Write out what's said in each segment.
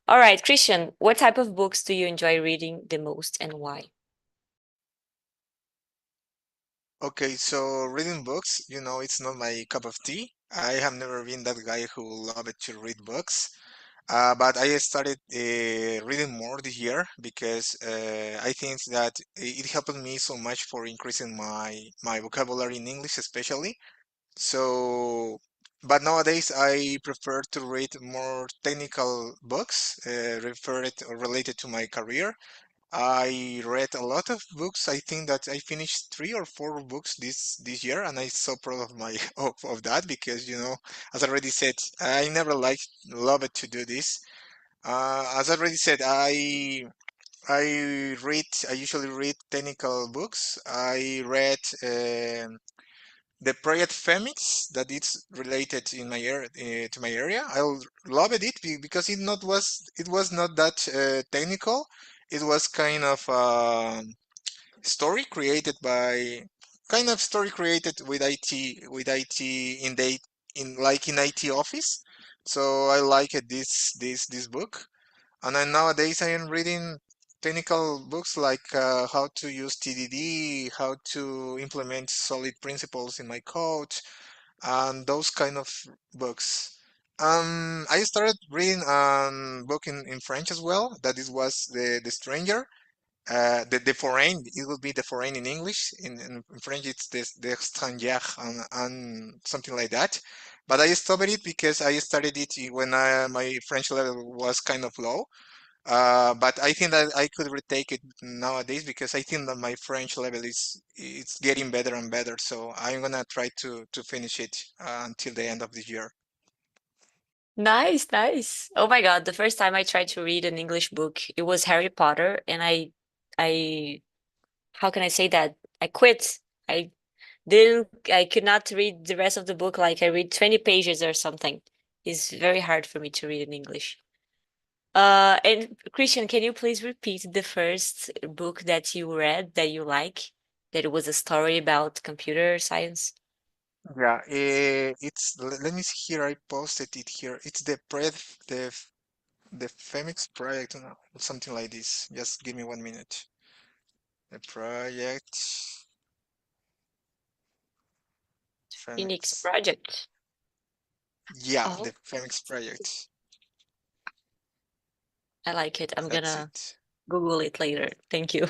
All right, Christian, what type of books do you enjoy reading the most and why? Okay, so reading books, it's not my cup of tea. I have never been that guy who loved to read books. But I started reading more this year because I think that it helped me so much for increasing my vocabulary in English, especially. So, but nowadays I prefer to read more technical books, referred or related to my career. I read a lot of books. I think that I finished 3 or 4 books this year, and I'm so proud of my of that because as I already said, I never loved to do this. As I already said, I usually read technical books. I read the project Femix that it's related in my area to my area. Loved it because it was not that technical. It was kind of story created with IT in IT office. So I liked this book. And then nowadays I am reading technical books like how to use TDD, how to implement solid principles in my code, and those kind of books. I started reading a book in French as well. That is was the Stranger. The foreign, it would be the foreign in English. In French, it's the étranger and something like that. But I stopped it because I started it when my French level was kind of low. But I think that I could retake it nowadays because I think that my French level is it's getting better and better. So I'm gonna try to finish it until the end of the year. Nice, nice. Oh my God, the first time I tried to read an English book, it was Harry Potter, and I, how can I say that? I quit. I could not read the rest of the book. Like I read 20 pages or something. It's very hard for me to read in English. And Christian, can you please repeat the first book that you read that you like? That it was a story about computer science? Yeah, let me see here. I posted it here. It's the Femix project, something like this. Just give me 1 minute. The project Phoenix Femix. Project. Yeah, Oh, the Femix project. I like it. I'm That's gonna it. Google it later. Thank you.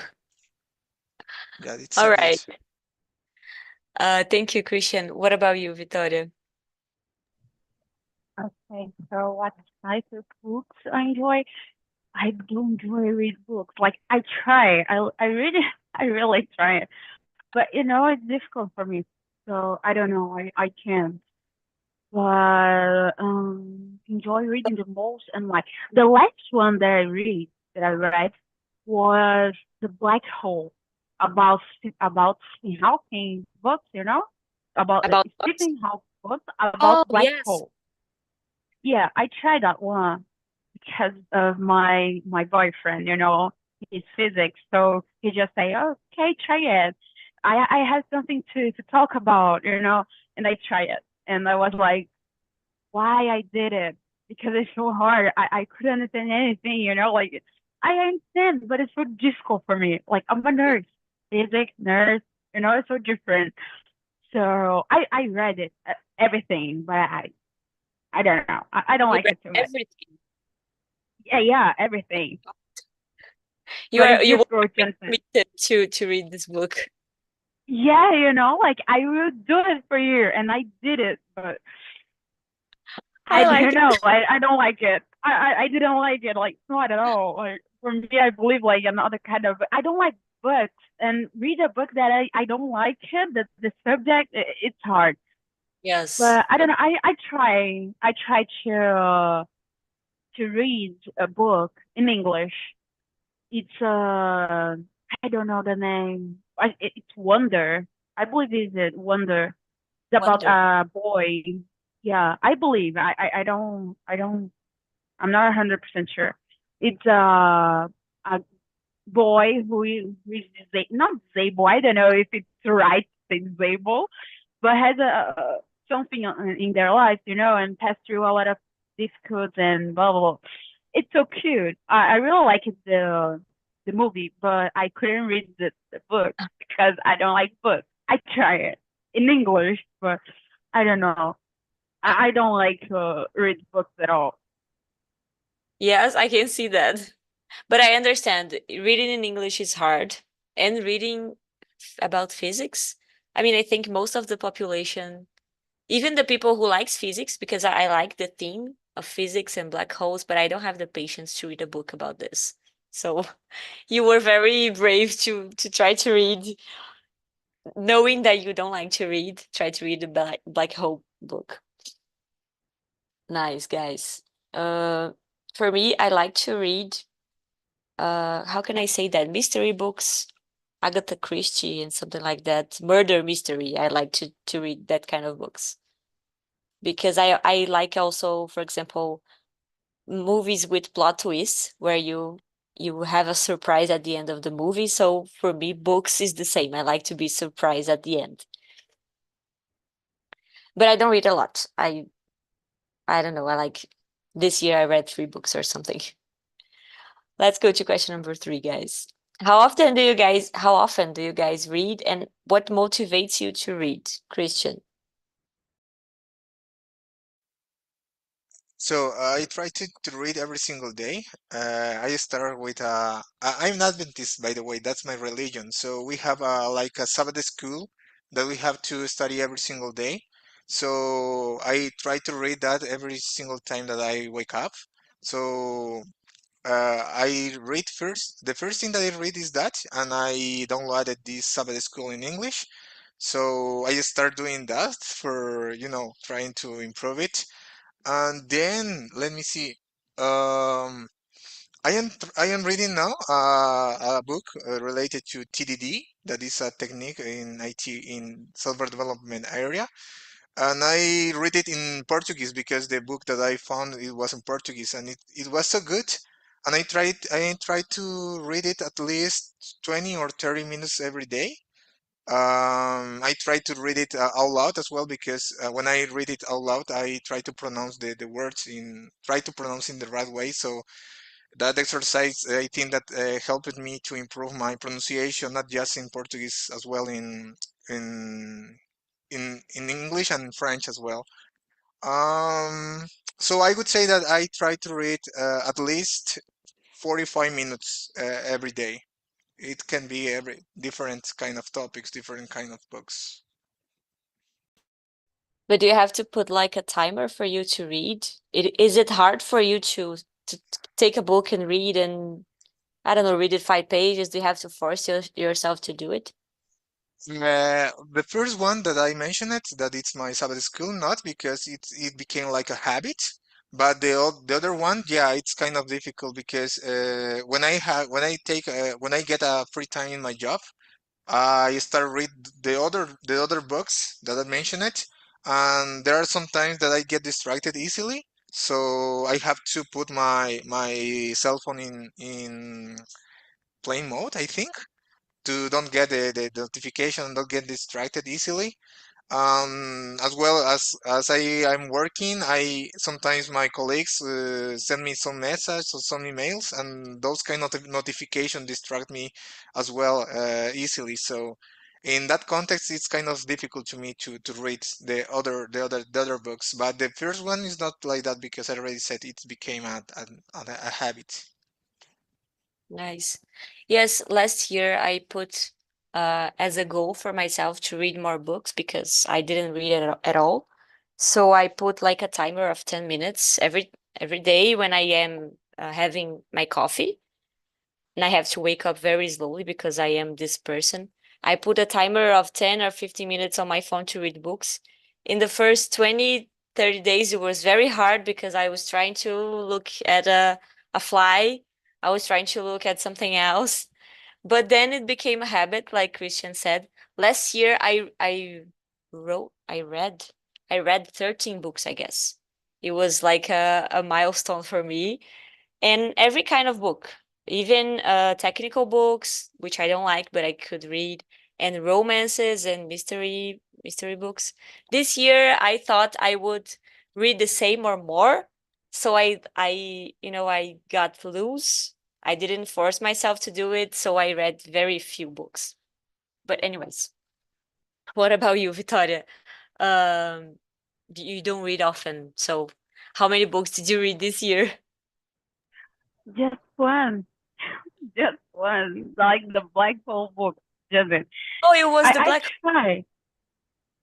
Yeah, it's All so good. right. Thank you, Christian. What about you, Victoria? Okay, so what type of books I enjoy? I do enjoy read books. Like I try. I really I really try. But it's difficult for me. So I don't know. I can't. But enjoy reading the most and like the last one that I read was The Black Hole about Stephen Hawking books, about About what? Stephen Hawking books about Oh, black yes. hole. Yeah, I tried that one because of my boyfriend, he's physics, so he just say, "Okay, try it." I had something to talk about, and I try it, and I was like, "Why I did it?" Because it's so hard. I couldn't understand anything, like I understand, but it's so difficult for me. Like I'm a nurse, physics nurse, it's so different. So I read it, everything, but I don't know. I don't You like read it too much. everything. Yeah, yeah, everything. You But are it's you were difficult to very understand. committed to read this book. Yeah, like I will do it for you, and I did it, but I I like don't it. know. I don't like it. I didn't like it, like not at all. Like for me, I believe like another kind of. I don't like books, and read a book that I don't like it. The subject it's hard. Yes. But I don't know. I try to read a book in English. It's I don't know the name. It's Wonder. I believe it's Wonder. It's about Wonder. a boy. Yeah, I believe. I don't. I'm not 100% sure. It's a boy who is not disabled. I don't know if it's right to say disabled, but has a something in their life, and pass through a lot of difficulties and blah blah blah. it's so cute. I really like the movie, but I couldn't read the book because I don't like books. I try it in English, but I don't know. I don't like read books at all. Yes, I can see that. But I understand reading in English is hard. And reading about physics, I mean, I think most of the population, even the people who likes physics, because I like the theme of physics and black holes, but I don't have the patience to read a book about this. So you were very brave to try to read, knowing that you don't like to read, try to read the black hole book. Nice, guys. Uh, for me, I like to read, how can I say that? Mystery books, Agatha Christie and something like that. Murder mystery. I like to read that kind of books because I like also, for example, movies with plot twists where you have a surprise at the end of the movie. So for me, books is the same. I like to be surprised at the end. But I don't read a lot. I don't know. I like this year I read 3 books or something. Let's go to question number 3, guys. How often do you guys read and what motivates you to read, Christian? So I try to read every single day. I start with I'm an Adventist, by the way. That's my religion. So we have like a Sabbath school that we have to study every single day. So I try to read that every single time that I wake up. So I read first. The first thing that I read is that, and I downloaded this Sabbath school in English. So I start doing that for, trying to improve it. And then let me see. Um, I am reading now a book related to TDD. That is a technique in IT in software development area. And I read it in Portuguese because the book that I found it was in Portuguese and it was so good. And I tried to read it at least 20 or 30 minutes every day. I try to read it out loud as well because when I read it out loud, I try to pronounce the words try to pronounce in the right way. So that exercise, I think that helped me to improve my pronunciation, not just in Portuguese, as well in in English and French as well. Um, so I would say that I try to read at least 45 minutes every day. It can be every different kind of topics, different kind of books. But do you have to put like a timer for you to read? Is it hard for you to take a book and read and I don't know, read it 5 pages? Do you have to force yourself to do it? The first one that I mentioned that it's my Sabbath school, not because it became like a habit, but the other one, yeah, it's kind of difficult because when I get a free time in my job, I start read the other books that I mentioned it, and there are some times that I get distracted easily, so I have to put my cell phone in plane mode, I think, to don't get the notification, don't get distracted easily. As well as I'm working, I sometimes my colleagues send me some messages or some emails, and those kind of notification distract me as well easily. So in that context, it's kind of difficult to me to read the other books. But the first one is not like that because I already said it became a habit. Nice. Yes, last year I put as a goal for myself to read more books because I didn't read at all. So I put like a timer of 10 minutes every day when I am having my coffee and I have to wake up very slowly because I am this person. I put a timer of 10 or 15 minutes on my phone to read books. In the first 20, 30 days, it was very hard because I was trying to look at a fly. I was trying to look at something else. But then it became a habit, like Christian said. Last year I read 13 books, I guess. It was like a milestone for me and every kind of book, even technical books, which I don't like, but I could read, and romances and mystery books. This year, I thought I would read the same or more, So I got loose. I didn't force myself to do it, so I read very few books. But anyways, what about you, Victoria? Um, you don't read often, so how many books did you read this year? Just one, just one, like the Black Hole book. Just it. Oh, it was the I Black. try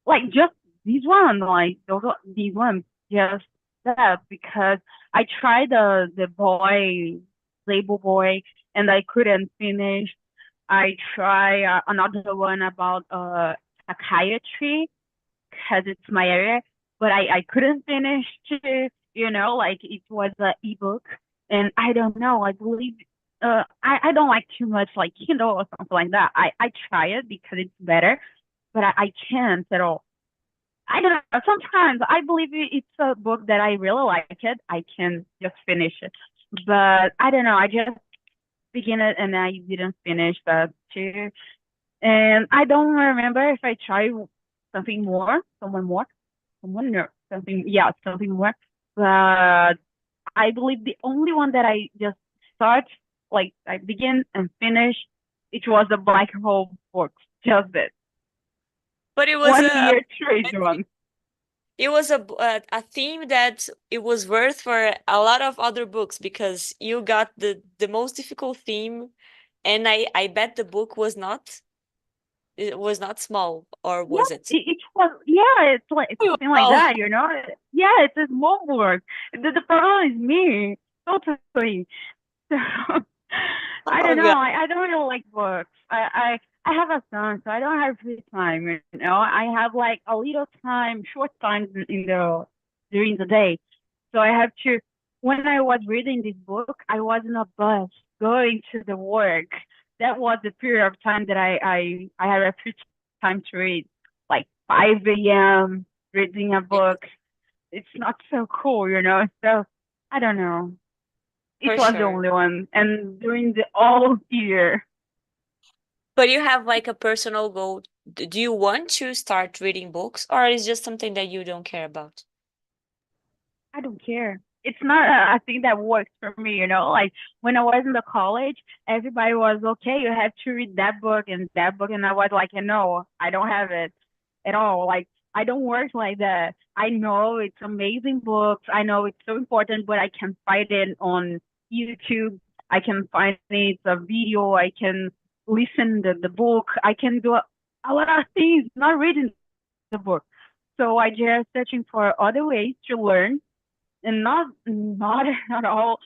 like just these one, like these ones, just that because I tried the boy label boy and I couldn't finish. I try another one about psychiatry because it's my area, but I couldn't finish to, like it was a ebook. And I don't know, I believe, I don't like too much like Kindle or something like that. I try it because it's better, but I can't at all. I don't know. Sometimes I believe it's a book that I really like it. I can just finish it. But I don't know. I just begin it and I didn't finish that too. And I don't remember if I tried something more, someone no, something, yeah, something more. But I believe the only one that I just start, like I begin and finish, it was the Black Hole books, just it. But it was 1 year trade one. a theme that it was worth for a lot of other books because you got the most difficult theme, and I bet the book was not, it was not small, or Yeah, was it? it was, yeah, it's like it's Oh, something like wow. that, Yeah, it's a small work. The problem is me, totally. So I Oh don't know. God. I don't really like books. I have a son, so I don't have free time. I have like a little time, short time in the during the day. So I have to. When I was reading this book, I was in a bus going to the work. That was the period of time that I had a free time to read, like 5 a.m. reading a Yeah, book. It's not so cool. So I don't know. It for was the sure. only one, and during the all year, But you have like a personal goal. Do you want to start reading books, or is just something that you don't care about? I don't care. It's not a thing that works for me. Like when I was in the college, everybody was okay. You have to read that book, and I was like, no, I don't have it at all. Like I don't work like that. I know it's amazing books. I know it's so important, but I can find it on YouTube. I can find it a video. I can listen the book. I can do a lot of things, not reading the book. So I just searching for other ways to learn and not at all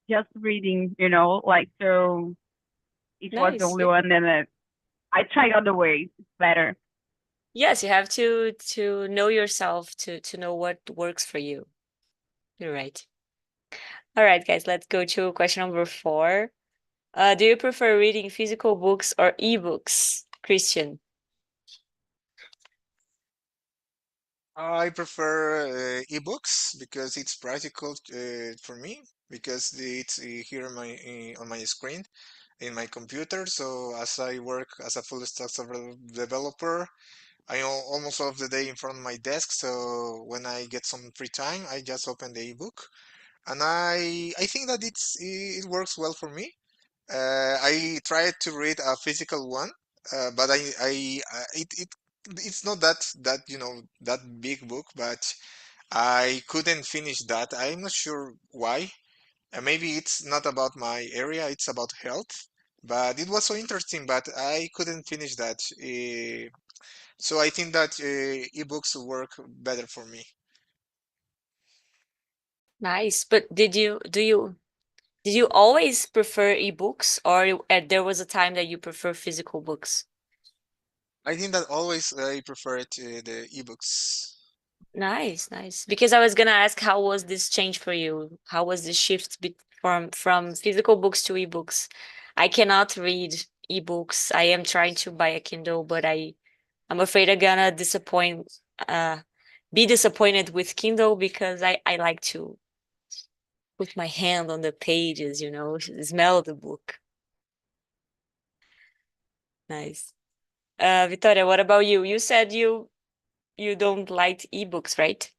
just reading. Like so it was the Nice. only Yeah. one and I tried other ways. It's better. Yes, you have to know yourself to know what works for you. You're right. All right, guys, let's go to question number 4. Do you prefer reading physical books or ebooks, Christian? I prefer ebooks because it's practical for me because it's here on my screen in my computer. So as I work as a full stack software developer, almost all of the day in front of my desk. So when I get some free time, I just open the ebook, and I think that it works well for me. I tried to read a physical one, but it's not that that big book, but I couldn't finish that. I'm not sure why. Maybe it's not about my area, it's about health. But it was so interesting, but I couldn't finish that. So I think that ebooks work better for me. Nice. But did you always prefer ebooks, or there was a time that you prefer physical books? I think that always I prefer the ebooks. Nice, nice. Because I was gonna ask, how was this change for you? How was this shift from physical books to ebooks? I cannot read ebooks. I am trying to buy a Kindle, but I'm afraid I'm gonna uh be disappointed with Kindle because I like to put my hand on the pages, smell the book. Nice. Victoria, what about you? You said you don't like ebooks, right?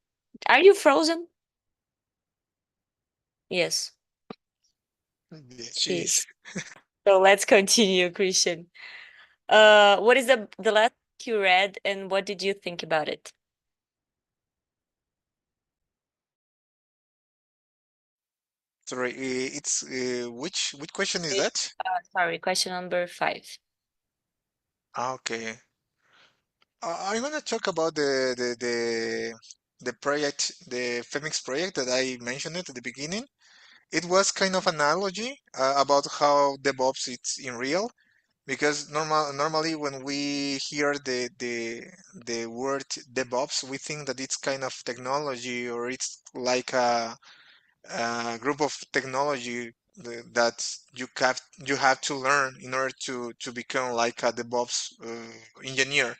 Are you frozen? Yes, Yeah, she she is. is. So let's continue, Christian. What is the last book you read, and what did you think about it? Sorry, it's which question is It's that? sorry, question number 5. Ah, okay. I'm gonna talk about the project, the Femix project that I mentioned it at the beginning. It was kind of analogy about how DevOps it's in real, because normally when we hear the word DevOps, we think that it's kind of technology or it's like a group of technology that you have to learn in order to become like a DevOps engineer.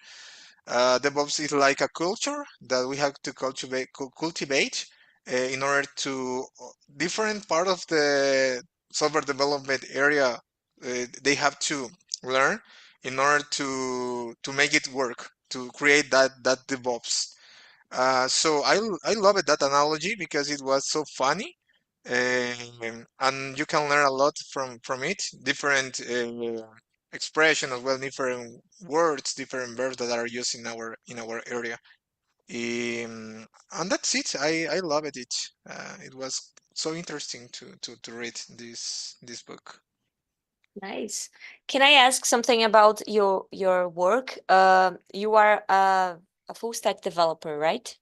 DevOps is like a culture that we have to cultivate in order to different part of the software development area. They have to learn in order to make it work, to create that DevOps. So I love it, that analogy, because it was so funny, and you can learn a lot from it. Different expression as well, different words, different verbs that are used in our area. And that's it. I love it. It was so interesting to read this book. Nice. Can I ask something about your work? You are a full stack developer, right?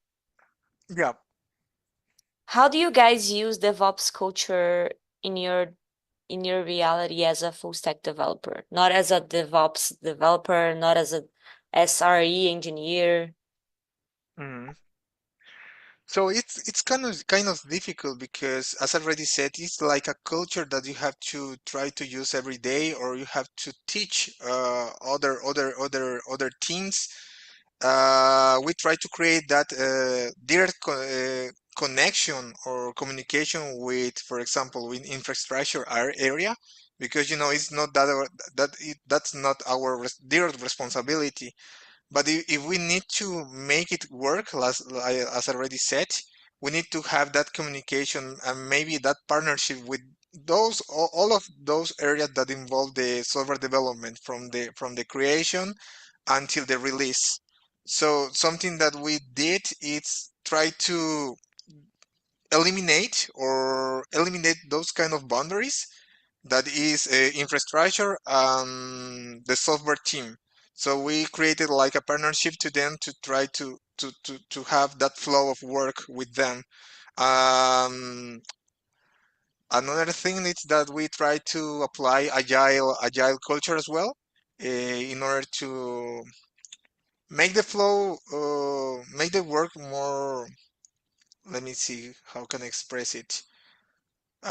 Yeah. How do you guys use DevOps culture in your reality as a full stack developer? Not as a DevOps developer, not as a SRE engineer. Mhm. So it's kind of difficult because, as I already said, it's like a culture that you have to try to use every day, or you have to teach other teams. We try to create that direct connection or communication with, for example, with infrastructure area, because it's not that's not our direct responsibility. But if we need to make it work, as I already said, we need to have that communication and maybe that partnership with all of those areas that involve the software development from the creation until the release. So something that we did is try to eliminate those kind of boundaries that is infrastructure and the software team. So we created like a partnership to them to try to have that flow of work with them. Um, Another thing is that we try to apply agile culture as well, in order to make the flow, make the work more. Let me see how can I express it.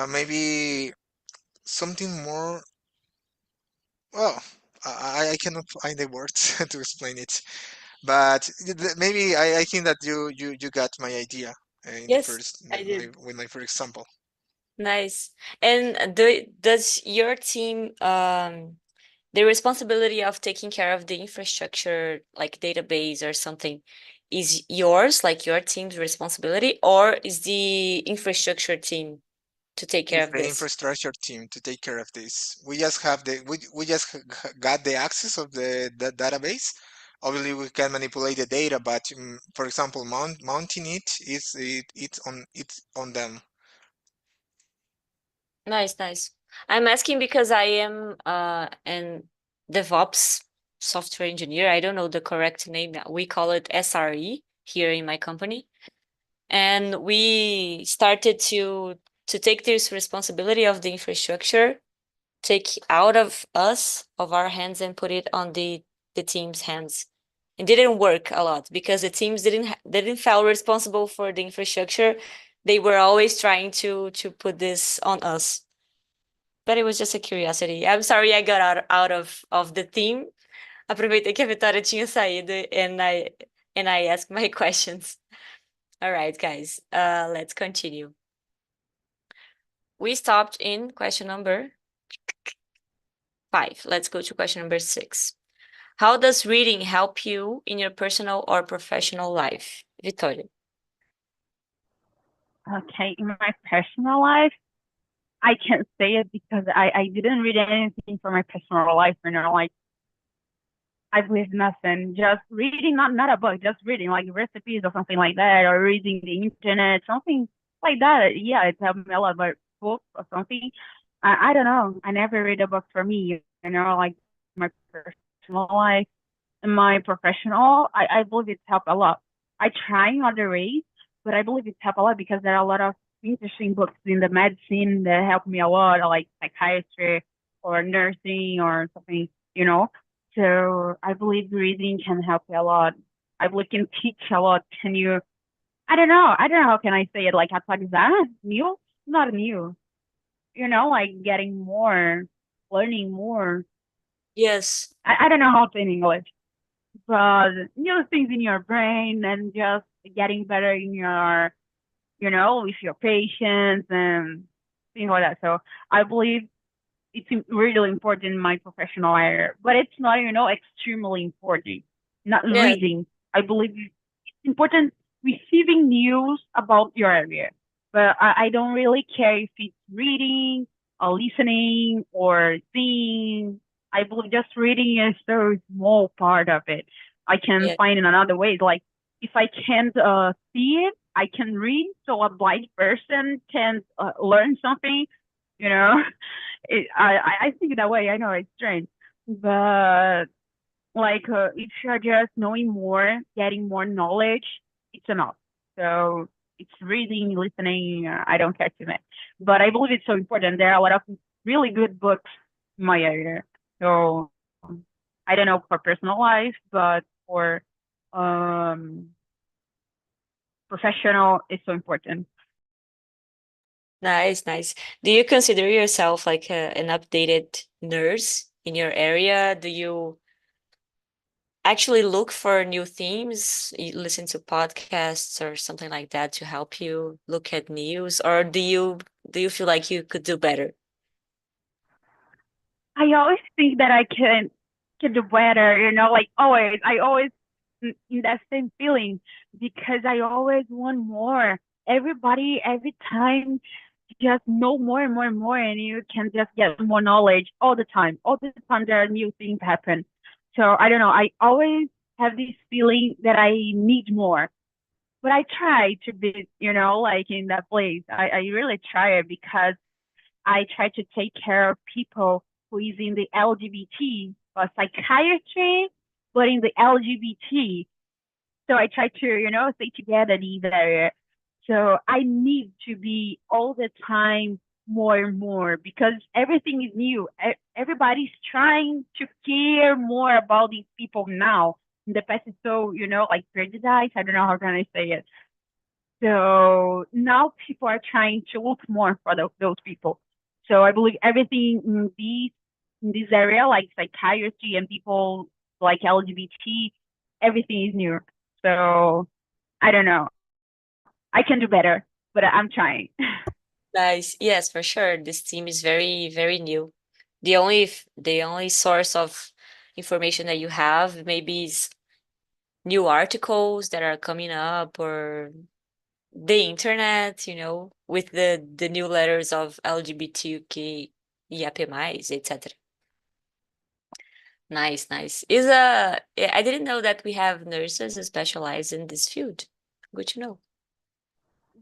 Maybe something more. Well, I cannot find the words to explain it, but maybe I think that you got my idea in the Yes, first I did. with my first example. Nice. And does your team the responsibility of taking care of the infrastructure, like database or something, is yours, like your team's responsibility, or is the infrastructure team to take care It's of the this? infrastructure team to take care of this. We just have we just got the access of the database. Obviously, we can manipulate the data, but for example, mounting it's on them. Nice, nice. I'm asking because I am an DevOps software engineer. I don't know the correct name. We call it SRE here in my company. And we started to take this responsibility of the infrastructure, take out of our hands and put it on the team's hands. It didn't work a lot because the teams didn't feel responsible for the infrastructure. They were always trying to put this on us. But it was just a curiosity. I'm sorry I got out of the theme. Aproveitei que a Vitória tinha saído and I asked my questions. All right, guys. Let's continue. We stopped in question number 5. Let's go to question number 6. How does reading help you in your personal or professional life? Vitória. Okay, in my personal life, I can't say it because I didn't read anything for my personal life, like I've lived nothing. Just reading, not a book, just reading like recipes or something like that, or reading the internet, something like that. Yeah, it helped me a lot. But books or something, I don't know. I never read a book for me. Like my personal life and my professional. I believe it's helped a lot. I try in other ways, but I believe it's helped a lot because there are a lot of interesting books in the medicine that help me a lot, like psychiatry or nursing or something, you know. So I believe reading can help you a lot. I believe can teach a lot. Can you? I don't know how can I say it. Like atualizar, new, not new. Like getting more, learning more. Yes. I don't know how to say in English, but new things in your brain and just getting better in your, with your patients and things like that. So I believe it's really important in my professional area, but it's not, extremely important. Not Yeah. reading. I believe it's important receiving news about your area, but I don't really care if it's reading or listening or seeing. I believe just reading is so small part of it. I can Yeah. find in another way. Like if I can't see it, I can read, so a blind person can learn something. You know, I think that way. I know it's strange, but like if you're just knowing more, getting more knowledge, it's enough. So it's reading, listening. I don't care too much, but I believe it's so important. There are a lot of really good books in my area. So I don't know for personal life, but for um professional, it's so important. Nice, nice. Do you consider yourself like an updated nurse in your area? Do you actually look for new themes? You listen to podcasts or something like that to help you look at news, or do you feel like you could do better? I always think that I can do better, like always. I always in that same feeling because I always want more. Everybody, every time, just know more and more and more, and you can just get more knowledge all the time. All the time, there are new things happen. So I don't know. I always have this feeling that I need more, but I try to be, like in that place. I really try it because I try to take care of people who is in the LGBT or psychiatry, but in the LGBT. So I try to, stay together these areas. So I need to be all the time more and more because everything is new. Everybody's trying to care more about these people now. In the past, it's so, like prejudice. I don't know how can I say it. So now people are trying to look more for those people. So I believe everything in this area, like psychiatry and people like LGBT, everything is new. So I don't know. I can do better, but I'm trying. Nice. Yes, for sure. This team is very, very new. The only source of information that you have maybe is new articles that are coming up or the internet, with the new letters of LGBTQ, IAP+, etc. Nice, nice. I didn't know that we have nurses who specialize in this field. Good to know.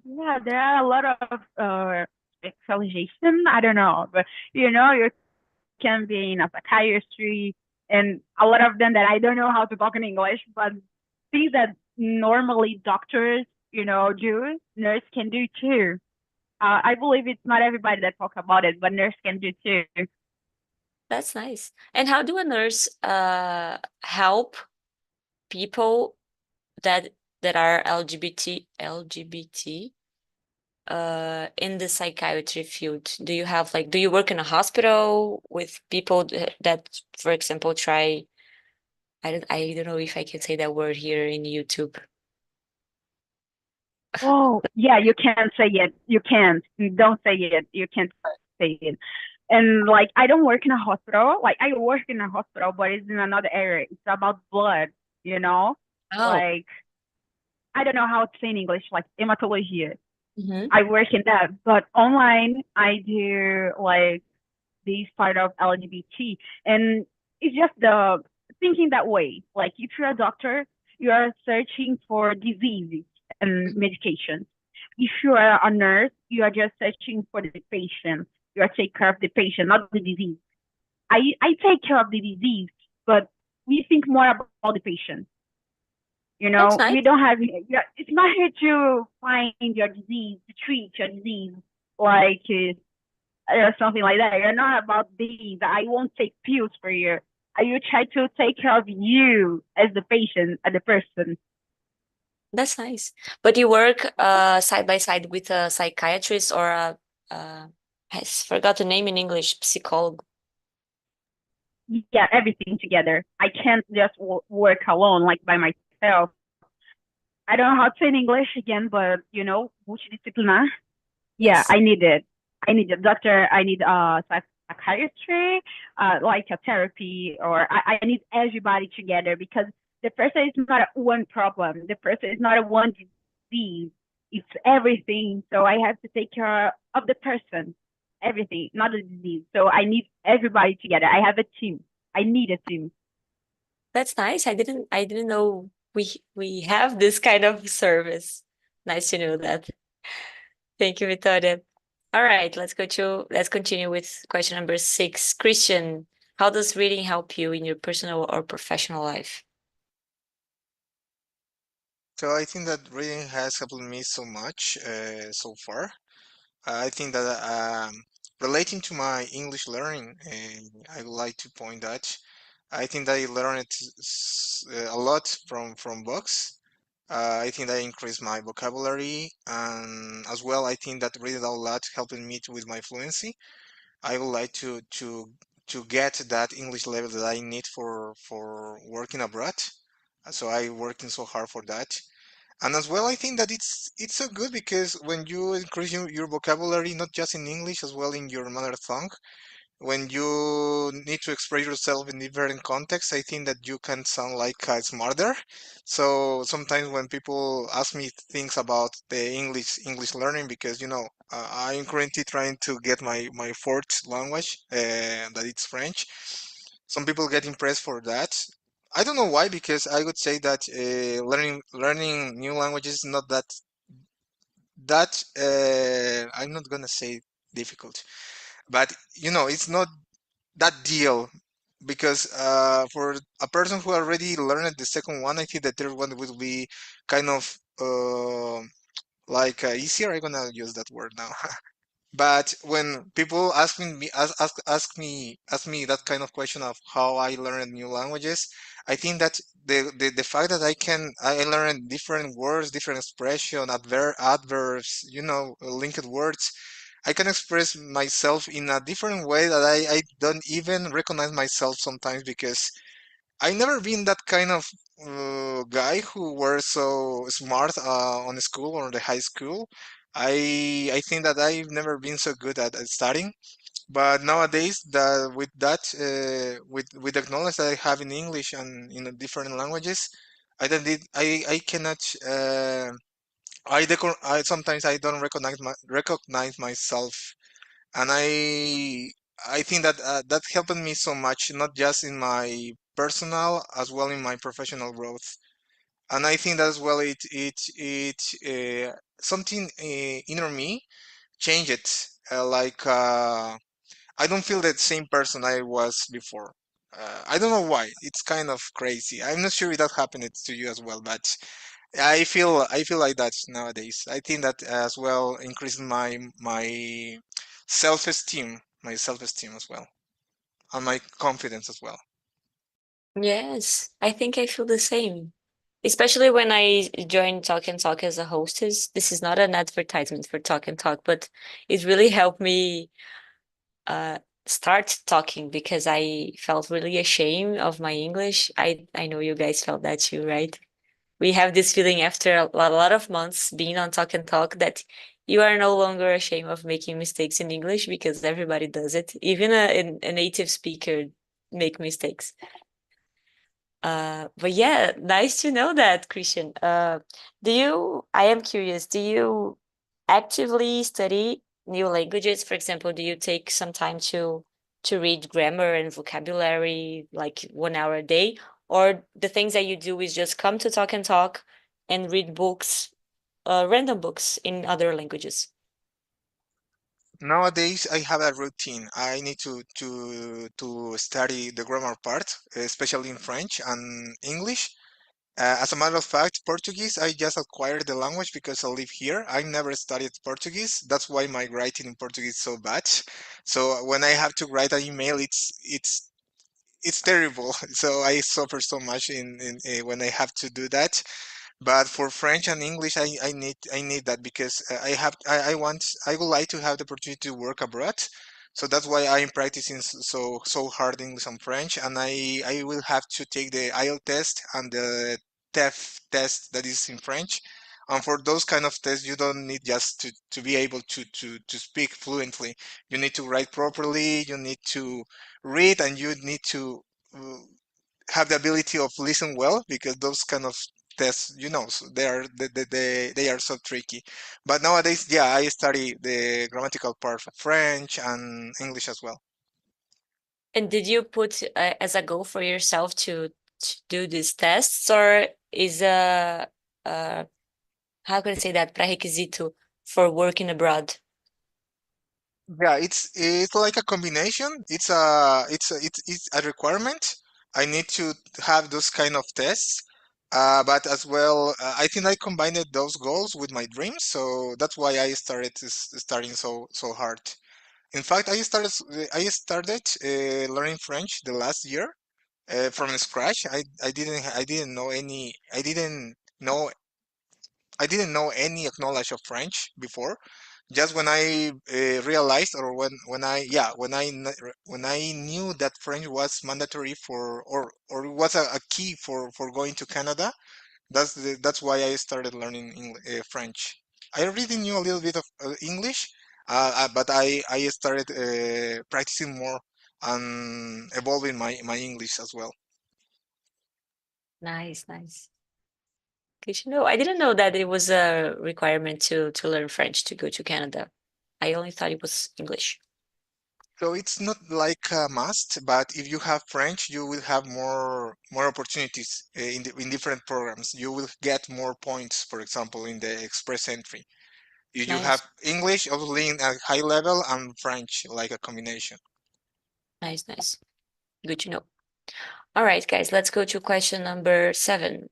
Yeah, there are a lot of specialization. I don't know, but you can be in a psychiatry and a lot of them that I don't know how to talk in English, but things that normally doctors, do, nurse can do too. I believe it's not everybody that talk about it, but nurse can do too. That's nice. And how do a nurse help people that are LGBT in the psychiatry field? Do you work in a hospital with people that, for example, try, I don't know if I can say that word here in YouTube. Oh, yeah, you can't say it. You can't. Don't say it. You can't say it. And like, I don't work in a hospital. Like, I work in a hospital, but it's in another area. It's about blood, you know? Oh, Like, I don't know how to say in English, like hematology. Mm-hmm. I work in that, but online I do like this part of LGBT, and it's just the thinking that way. Like if you're a doctor, you are searching for diseases and medication. If you are a nurse, you are just searching for the patient. You are taking care of the patient, not the disease. I take care of the disease, but we think more about the patient. You That's know, nice. we don't have, it's not here to find your disease, to treat your disease, like or something like that. You're not about these. I won't take pills for you. I will try to take care of you as the patient, as the person. That's nice. But you work side by side with a psychiatrist or a I forgot the name in English, psycholog. Yeah, everything together. I can't just work alone, like by myself. I don't know how to say in English again, but multidisciplinar. Yeah, Yes. I need it. I need a doctor. I need a psychiatry, like a therapy, or I need everybody together because the person is not a one problem. The person is not a one disease. It's everything. So I have to take care of the person, everything, not the disease. So I need everybody together. I have a team. I need a team. That's nice. I didn't know we have this kind of service. Nice to know that. Thank you, Victoria. All right, let's continue with question number 6. Christian, how does reading help you in your personal or professional life? So I think that reading has helped me so much so far. I think that relating to my English learning, I would like to point that I think that I learned a lot from books. I think that I increased my vocabulary, and as well, I think that reading a lot helping me with my fluency. I would like to get that English level that I need for working abroad. So I working so hard for that. And as well, I think that it's so good because when you increase your vocabulary, not just in English, as well in your mother tongue, when you need to express yourself in different contexts, I think that you can sound like smarter. So sometimes when people ask me things about the English learning, because I'm currently trying to get my fourth language, that it's French. Some people get impressed for that. I don't know why, because I would say that learning new languages is not that I'm not gonna say difficult, but it's not that deal because for a person who already learned the second one, I think the third one will be kind of like easier. I'm gonna use that word now. But when people ask me that kind of question of how I learned new languages, I think that the fact that I learn different words, different expression, adverbs, linked words, I can express myself in a different way that I don't even recognize myself sometimes because I never been that kind of guy who were so smart on school or the high school. I think that I've never been so good at studying. But nowadays, with the knowledge that I have in English and in the different languages, I cannot I sometimes I don't recognize myself, and I think that that helped me so much, not just in my personal as well in my professional growth. And I think that as well something inner me changed. I don't feel the same person I was before. I don't know why. It's kind of crazy. I'm not sure if that happened to you as well, but I feel like that nowadays. I think that as well increasing my self-esteem as well, and my confidence as well. Yes, I think I feel the same. Especially when I joined Talk and Talk as a hostess. This is not an advertisement for Talk and Talk, but it really helped me uh start talking because I felt really ashamed of my English. I know you guys felt that too, right? We have this feeling after a lot of months being on Talk and Talk that you are no longer ashamed of making mistakes in English because everybody does it. Even a native speaker make mistakes. But yeah, nice to know that, Christian. I am curious, do you actively study new languages? For example, do you take some time to read grammar and vocabulary, like 1 hour a day? Or the things that you do is just come to talk and talk and read books, random books in other languages? Nowadays, I have a routine. I need to study the grammar part, especially in French and English. As a matter of fact, Portuguese, I just acquired the language because I live here. I never studied Portuguese. That's why my writing in Portuguese is so bad. So when I have to write an email, it's terrible. So I suffer so much in when I have to do that. But for French and English, I need that because I want I would like to have the opportunity to work abroad. So that's why I'm practicing so hard English and French, and I will have to take the IELTS test and the TEF test that is in French. And for those kind of tests, you don't need just to be able to speak fluently. You need to write properly. You need to read, and you need to uh, have the ability of listen well because those kind of tests, they are so tricky. But nowadays, yeah, I study the grammatical part of French and English as well. And did you put as a goal for yourself to do these tests, or is how can I say that, pré-requisito for working abroad? Yeah, it's like a combination. It's a requirement. I need to have those kind of tests. But as well, I think I combined those goals with my dreams, so that's why I started studying so hard. In fact, I started learning French the last year from scratch. I didn't know any I didn't know any knowledge of French before. Just when I realized, or when I yeah when I knew that French was mandatory for or it was a key for going to Canada. That's why I started learning French. I already knew a little bit of English, but I started practicing more and evolving my English as well. Nice, nice. Good to know. I didn't know that it was a requirement to learn French to go to Canada. I only thought it was English. So it's not like a must, but if you have French, you will have more opportunities in different programs. You will get more points, for example, in the express entry. If you have Nice, English, obviously in a high level, and French, like a combination. nice, nice. Good to know. All right, guys, let's go to question number 7.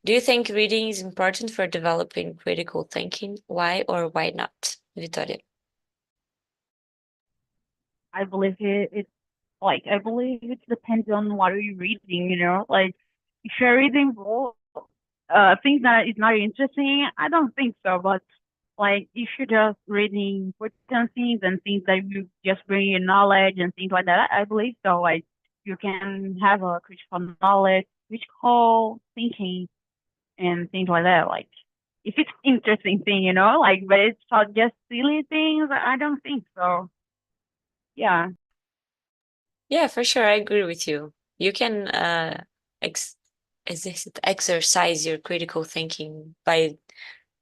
Do you think reading is important for developing critical thinking? Why or why not, Victoria? I believe it's like I believe it depends on what are you reading, you know? Like if you're reading things that is not interesting, I don't think so. But like if you're just reading important things and things that you just bring you knowledge and things like that, I believe so. Like you can have a critical knowledge, critical thinking and things like that. Like if it's interesting thing, you know, like but it's not just silly things, I don't think so. Yeah. Yeah, for sure. I agree with you. You can ex exercise your critical thinking by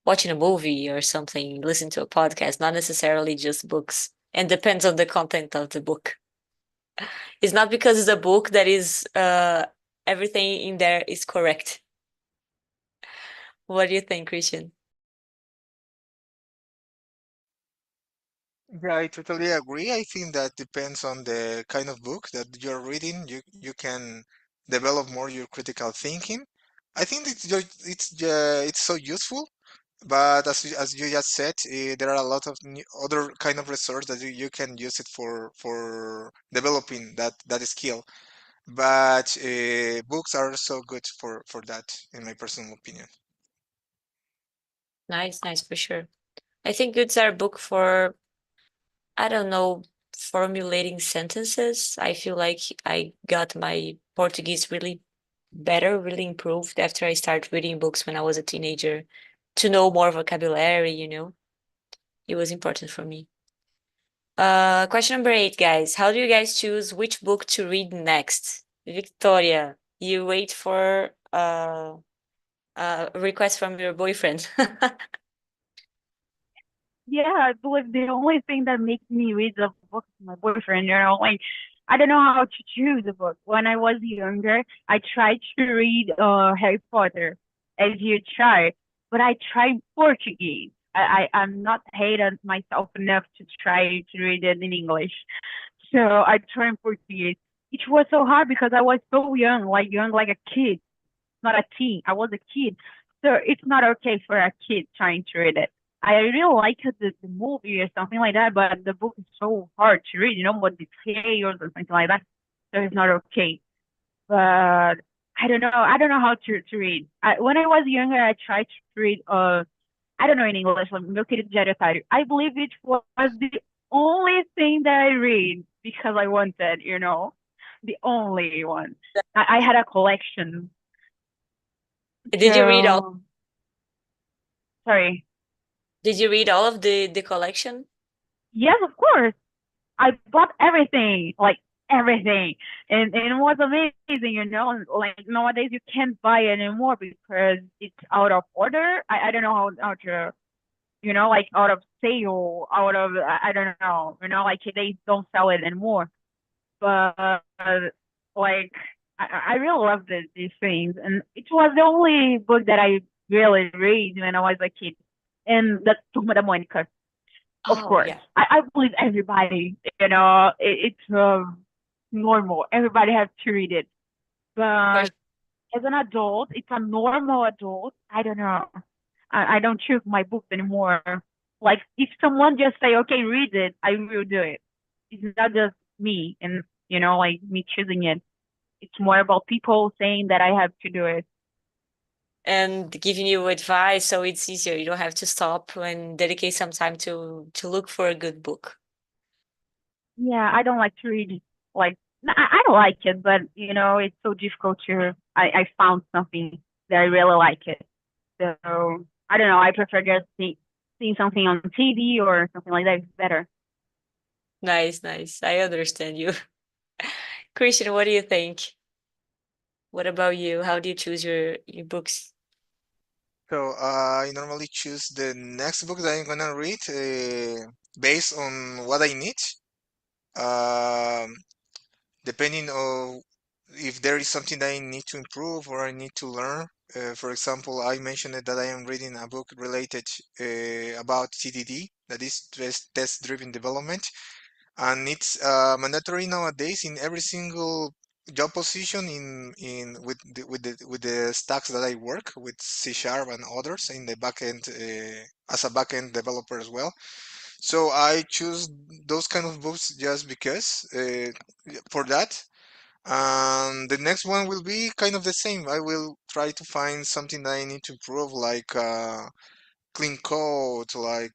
watching a movie or something, listen to a podcast, not necessarily just books. And depends on the content of the book. It's not because it's a book that is everything in there is correct. What do you think, Christian? Yeah, I totally agree. I think that depends on the kind of book that you're reading. You can develop more your critical thinking. I think it's so useful. But as you just said, there are a lot of other kind of research that you can use it for developing that skill. But books are so good for that, in my personal opinion. Nice, nice for sure. I think it's our book for, I don't know, formulating sentences. I feel like I got my Portuguese really better, really improved after I started reading books when I was a teenager to know more vocabulary, you know. It was important for me. Question number 8, guys. How do you guys choose which book to read next? Victoria, you wait for a request from your boyfriend. Yeah, I believe the only thing that makes me read the book is my boyfriend, like I don't know how to choose a book. When I was younger, I tried to read Harry Potter, as you try, but I tried Portuguese. I'm not hated myself enough to try to read it in English. So I tried Portuguese. It was so hard because I was so young like a kid, not a teen. I was a kid. So it's not okay for a kid trying to read it. I really like the movie or something like that, but the book is so hard to read, more details or something like that. So it's not okay. But I don't know. I don't know how to read. When I was younger, I tried to read, I don't know in English, like Meu Querido Diário Otário. I believe it was the only thing that I read because I wanted, the only one. I had a collection. Did you read all? So, sorry. Did you read all of the collection? Yes, of course. I bought everything, like everything. And it was amazing, Like nowadays you can't buy it anymore because it's out of order. I don't know how to, like out of sale, out of, I don't know, like they don't sell it anymore. But like I really love these things. And it was the only book that I really read when I was a kid. And the Turma da Mônica. Of Oh, course, yeah. I believe everybody, it's normal. Everybody has to read it. For But as an adult, it's a normal adult. I don't know. I don't choose my books anymore. Like if someone just say, okay, read it, I will do it. It's not just me and, like me choosing it. It's more about people saying that I have to do it. and giving you advice so it's easier. You don't have to stop and dedicate some time to look for a good book. Yeah, I don't like to read. Like, I don't like it, but it's so difficult to. I found something that I really like it. So I don't know. I prefer just seeing something on TV or something like that. It's better. Nice, nice. I understand you. Christian, what do you think? What about you? How do you choose your books? So I normally choose the next book that I'm gonna read based on what I need. Um, Depending on if there is something that I need to improve or I need to learn. For example, I mentioned that I am reading a book related about TDD, that is test-driven development, and it's mandatory nowadays in every single job position in with the stacks that I work with C Sharp and others in the backend as a backend developer as well. So I choose those kind of books just because for that. The next one will be kind of the same. I will try to find something that I need to improve, like clean code, like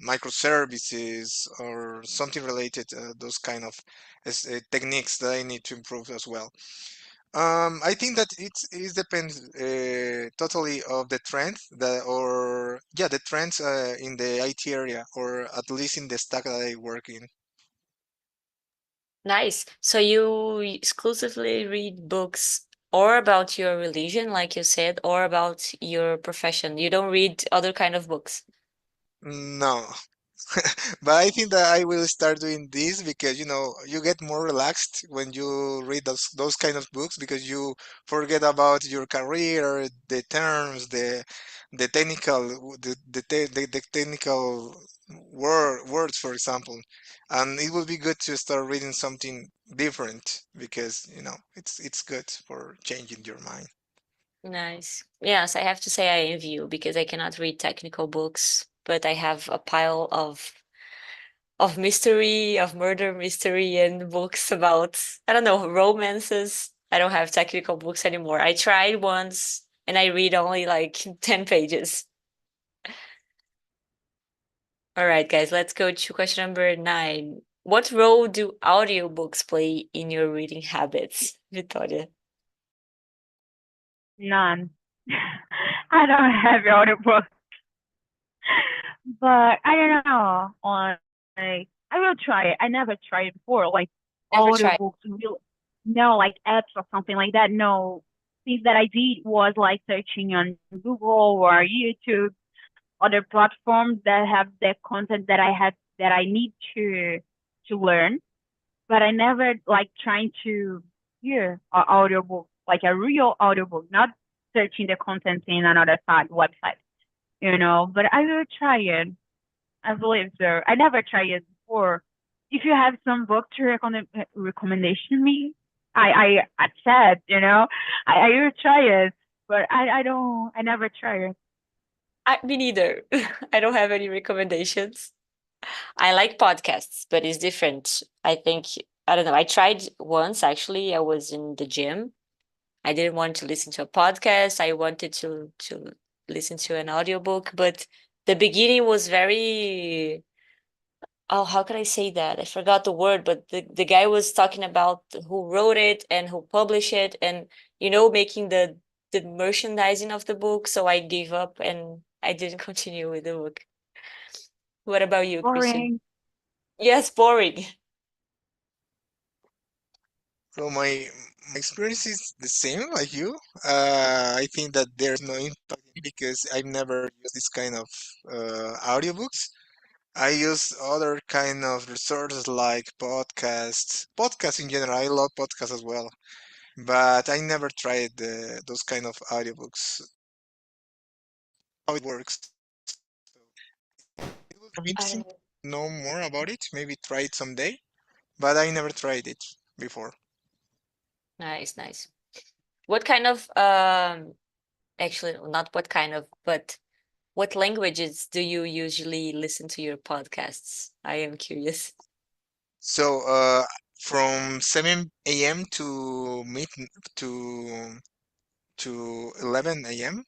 microservices or something related, those kind of techniques that I need to improve as well. I think that it depends totally of the trend that, or yeah, the trends in the IT area, or at least in the stack that I work in. Nice. So you exclusively read books or about your religion, like you said, or about your profession. You don't read other kind of books. No, but I think that I will start doing this because you get more relaxed when you read those kind of books because you forget about your career, the terms, the technical the technical words, for example. And it will be good to start reading something different because it's good for changing your mind. Nice. Yes, I have to say I envy you because I cannot read technical books, but I have a pile of mystery, of murder mystery and books about, I don't know, romances. I don't have technical books anymore. I tried once and I read only like 10 pages. All right, guys, let's go to question number 9. What role do audiobooks play in your reading habits, Victoria? None. I don't have audiobook, but I don't know. Like, I will try it. I never tried it before. Like Never tried. audiobooks, real, no, like apps or something like that. No, things that I did was like searching on Google or YouTube. other platforms that have the content that I need to learn, but I never like trying to hear an audiobook, like a real audiobook, not searching the content in another side website, But I will try it. I believe so. I never tried it before. If you have some book to recommendation me, I accept, I will try it, but I never try it. Me neither. I don't have any recommendations. I like podcasts, but it's different. I think, I don't know. I tried once actually. I was in the gym. I didn't want to listen to a podcast. I wanted to listen to an audiobook, but the beginning was very, oh, how can I say that? I forgot the word, but the guy was talking about who wrote it and who published it and making the merchandising of the book. So I gave up and I didn't continue with the book. What about you, Christian? Boring. Yes, boring. So my experience is the same like you. I think that there's no impact because I've never used this kind of audiobooks. I use other kind of resources like podcasts. Podcasts in general, I love podcasts as well. But I never tried those kind of audiobooks. How it works. It would be I interesting don't to know. know more about it. Maybe try it someday. But I never tried it before. Nice, nice. What kind of actually not what kind of, but what languages do you usually listen to your podcasts? I am curious. So from 7 a.m. to mid to 11 a.m.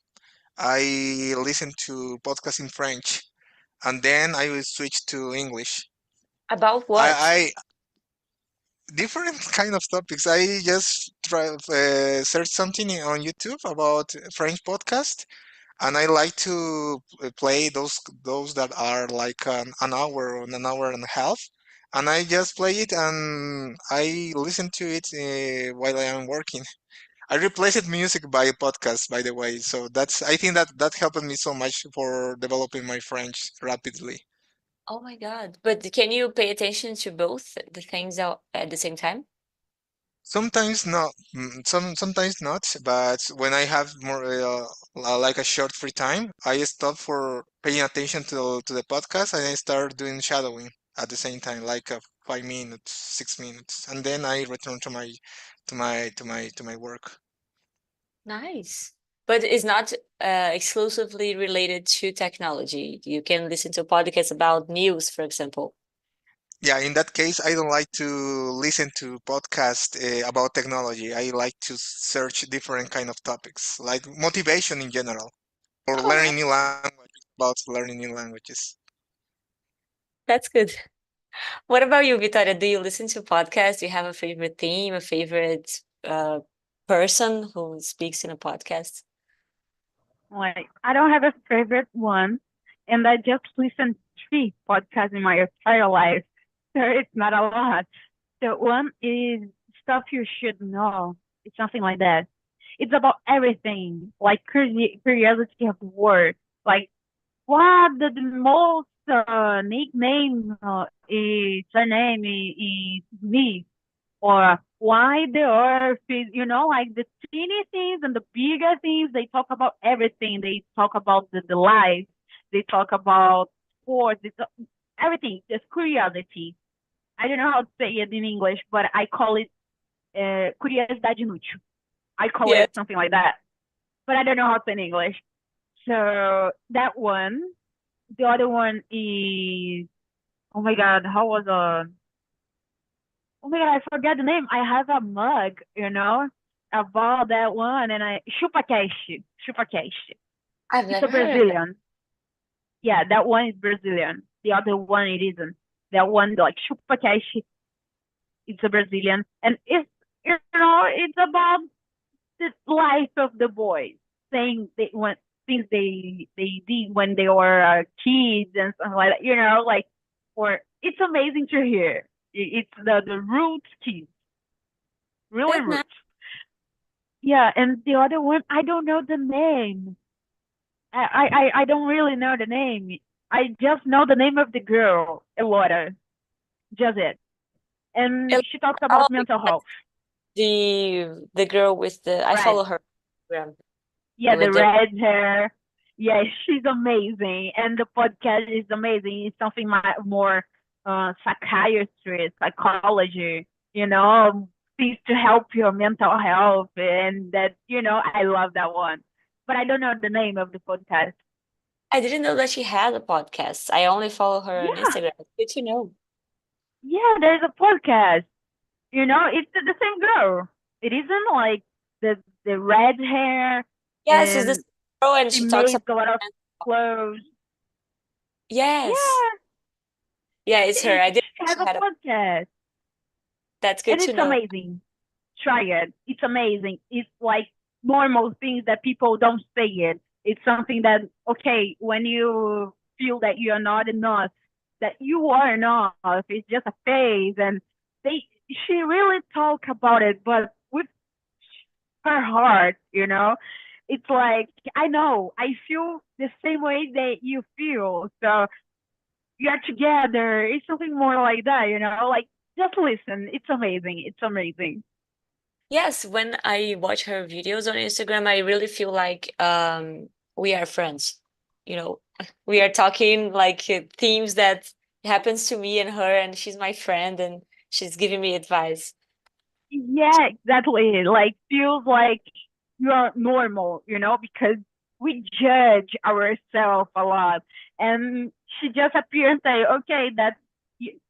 I listen to podcasts in French, and then I will switch to English. About what? I different kind of topics. I just try search something on YouTube about French podcast, and I like to play those that are like an hour or an hour and a half, and I just play it and I listen to it while I am working. I replaced music by podcast, by the way, so that's I think that that helped me so much for developing my French rapidly. Oh my God. But can you pay attention to both the things at the same time? Sometimes not, sometimes not. But when I have more like a short free time, I stop for paying attention to the podcast and I start doing shadowing at the same time, like 5 minutes, 6 minutes, and then I return to my work. Nice. But it's not exclusively related to technology. You can listen to podcasts about news, for example. Yeah, in that case, I don't like to listen to podcasts about technology. I like to search different kind of topics, like motivation in general, or Oh, learning nice. new languages, about learning new languages. That's good. What about you, Victoria? Do you listen to podcasts? Do you have a favorite theme, a favorite person who speaks in a podcast? Like, I don't have a favorite one, and I just listened to 3 podcasts in my entire life, so it's not a lot. So one is stuff you should know. It's something like that. It's about everything, like curiosity of the world, like what the most nickname is surname is me, or why the earth is, like the teeny things and the bigger things. They talk about everything. They talk about the life. They talk about sports. Everything. Just curiosity. I don't know how to say it in English, but I call it curiosidade inútil. I call Yes. it something like that, but I don't know how to say in English. So that one. The other one is, oh my God, how was oh my God, I forgot the name. I have a mug, about that one, and ChupaCast, ChupaCast. I've It's a never heard of that. Brazilian. Yeah, that one is Brazilian. The other one it isn't. That one, like ChupaCast, it's a Brazilian, and it's about the life of the boys, saying they when things they did when they were kids and stuff like that. Like, or it's amazing to hear. It's the roots kids, really That's nice. roots. Yeah, and the other one I don't know the name. I don't really know the name. I just know the name of the girl, Elora. Just it. And El- she talks about Oh, mental health. the girl with the I Right. follow her on Instagram Yeah, the with the red hair. Yeah, she's amazing. And the podcast is amazing. It's something more psychiatry, psychology, you know, things to help your mental health. And that, I love that one. But I don't know the name of the podcast. I didn't know that she had a podcast. I only follow her on Yeah, Instagram. Good to know. yeah, there's a podcast. It's the same girl. It isn't like the red hair Yes, it's this and girl and she she talks makes about a lot of clothes. yes. Yeah, Yeah, it's her. I she didn't know has she a had a podcast, that's good and to it's know. amazing. Try it. It's amazing. It's like normal things that people don't say it. It's something that okay, when you feel that you're not enough, that you are enough, it's just a phase, and they she really talk about it, but with her heart. It's like I know I feel the same way that you feel, so we are together. It's something more like that, like just listen. It's amazing. It's amazing. Yes, when I watch her videos on Instagram, I really feel like we are friends. You know, we are talking like themes that happens to me and her, and she's my friend, and she's giving me advice. Yeah, exactly. Like feels like you're normal, because we judge ourselves a lot. And she just appears and say, okay,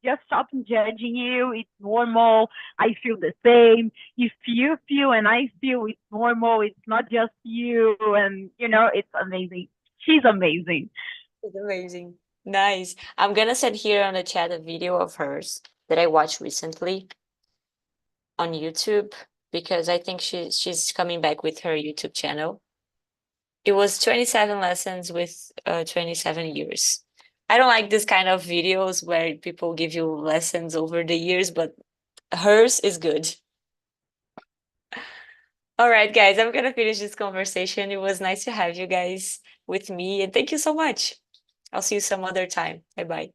just stop judging you. It's normal. I feel the same. If you feel and I feel, it's normal. It's not just you. And it's amazing. She's amazing. It's amazing. Nice. I'm gonna send here on the chat a video of hers that I watched recently on YouTube because I think she's coming back with her YouTube channel. It was 27 lessons with 27 years. I don't like this kind of videos where people give you lessons over the years, but hers is good. All right, guys, I'm gonna finish this conversation. It was nice to have you guys with me, and thank you so much. I'll see you some other time. Bye bye.